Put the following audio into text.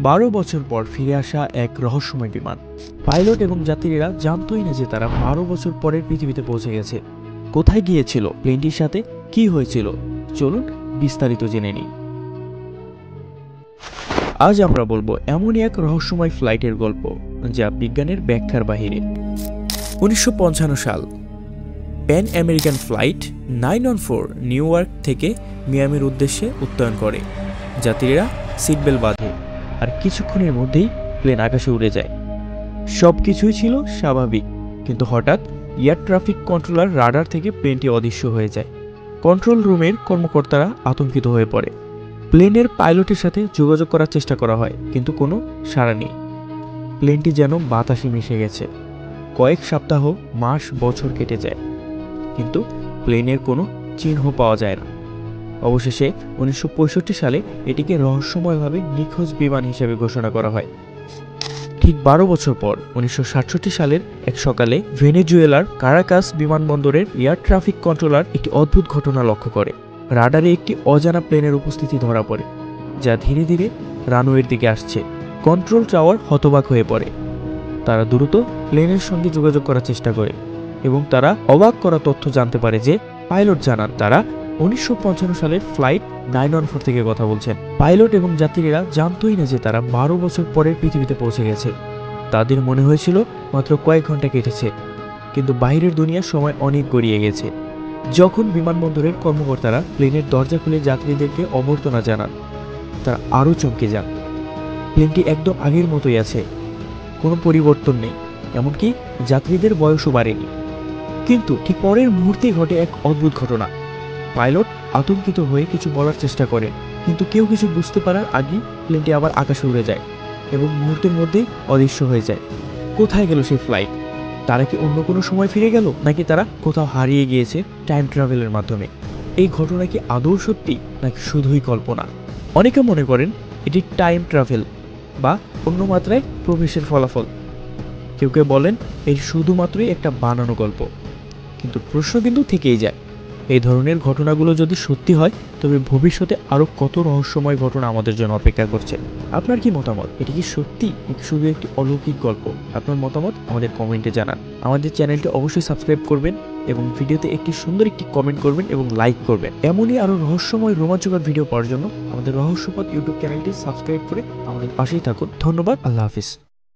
12 বছর পর ফিরে আসা এক রহস্যময় বিমান। পাইলট এবং যাত্রীরা জানতোই না যে তারা 12 বছর পরের পৃথিবীতে পৌঁছে গেছে। কোথায় গিয়েছিল প্লেনটির সাথে, কি হয়েছিল, চলুন বিস্তারিত জেনে নিই। আজ আমরা বলবো এমনই এক রহস্যময় ফ্লাইটের গল্প যা বিজ্ঞানের ব্যাখ্যার বাহিরে। 1955 সাল, pan American flight 914 new York থেকে মিয়ামির উদ্দেশ্যে উত্তরণ করে। যাত্রীরা সিটবেল্ট বাঁধে আর কিছুক্ষণের মধ্যেই প্লেন আকাশে উড়ে যায়। সব কিছুই ছিল স্বাভাবিক, কিন্তু হঠাৎ এয়ার ট্রাফিক কন্ট্রোলার রাডার থেকে প্লেনটি অদৃশ্য হয়ে যায়। কন্ট্রোল রুমের কর্মকর্তারা আতঙ্কিত হয়ে পড়ে। প্লেনের পাইলটের সাথে যোগাযোগ করার চেষ্টা করা হয়, কিন্তু কোনো সাড়া নেই। প্লেনটি যেন বাতাসে মিশে গেছে। কয়েক সপ্তাহ, মাস, বছর কেটে যায়, কিন্তু প্লেনের কোনো চিহ্ন পাওয়া যায় না। অবশেষে 1965 সালে এটিকে রহস্যময়ভাবে নিখোঁজ বিমান হিসেবে ঘোষণা করা হয়। ঠিক 12 বছর পর 1967 সালের এক সকালে ভেনেজুয়েলার কারাকাস বিমানবন্দরের এয়ার ট্রাফিক কন্ট্রোলার একটি অদ্ভুত ঘটনা লক্ষ্য করে। রাডারে একটি অজানা প্লেনের উপস্থিতি ধরা পড়ে, যা ধীরে ধীরে রানওয়ের দিকে আসছে। কন্ট্রোল টাওয়ার হতবাক হয়ে পড়ে। তারা দ্রুত প্লেনের সঙ্গে যোগাযোগ করার চেষ্টা করে এবং তারা অবাক করা তথ্য জানতে পারে যে পাইলট জানান তারা 1955 সালের ফ্লাইট 914 থেকে কথা বলছেন। পাইলট এবং যাত্রীরা জানতোই না যে তারা 12 বছর পরের পৃথিবীতে পৌঁছে গেছে। তাদের মনে হয়েছিল মাত্র কয়েক ঘন্টা কেটেছে, কিন্তু বাইরের দুনিয়ার সময় অনেক গড়িয়ে গেছে। যখন বিমানবন্দরের কর্মকর্তারা প্লেনের দরজা খুলে যাত্রীদেরকে অভ্যর্থনা জানান, তারা আরও চমকে যান। প্লেনটি একদম আগের মতোই আছে, কোনো পরিবর্তন নেই, এমনকি যাত্রীদের বয়সও বাড়েনি। কিন্তু ঠিক পরের মুহূর্তেই ঘটে এক অদ্ভুত ঘটনা। পাইলট আতঙ্কিত হয়ে কিছু বলার চেষ্টা করে, কিন্তু কেউ কিছু বুঝতে পারার আগেই প্লেনটি আবার আকাশে উড়ে যায় এবং মুহূর্তের মধ্যেই অদৃশ্য হয়ে যায়। কোথায় গেল সেই ফ্লাইট? তারা কি অন্য কোনো সময় ফিরে গেল, নাকি তারা কোথাও হারিয়ে গিয়েছে টাইম ট্রাভেলের মাধ্যমে? এই ঘটনা কি আদৌ সত্যি, নাকি শুধুই কল্পনা? অনেকে মনে করেন এটি টাইম ট্রাভেল বা অন্য মাত্রায় প্রবেশের ফলাফল। কেউ কেউ বলেন এটি শুধুমাত্রই একটা বানানো গল্প। কিন্তু প্রশ্ন কিন্তু থেকেই যায়, এই ধরনের ঘটনাগুলো যদি সত্যি হয়, তবে ভবিষ্যতে আরও কত রহস্যময় ঘটনা আমাদের জন্য অপেক্ষা করছে। আপনার কি মতামত? এটি কি সত্যি, নাকি শুধু একটি অলৌকিক গল্প? আপনার মতামত আমাদের কমেন্টে জানান। আমাদের চ্যানেলটি অবশ্যই সাবস্ক্রাইব করবেন এবং ভিডিওতে একটি সুন্দর একটি কমেন্ট করবেন এবং লাইক করবেন। এমনই আরও রহস্যময় রোমাঞ্চকর ভিডিও পাওয়ার জন্য আমাদের রহস্যপথ ইউটিউব চ্যানেলটি সাবস্ক্রাইব করে আমাদের পাশেই থাকুন। ধন্যবাদ। আল্লাহ হাফিজ।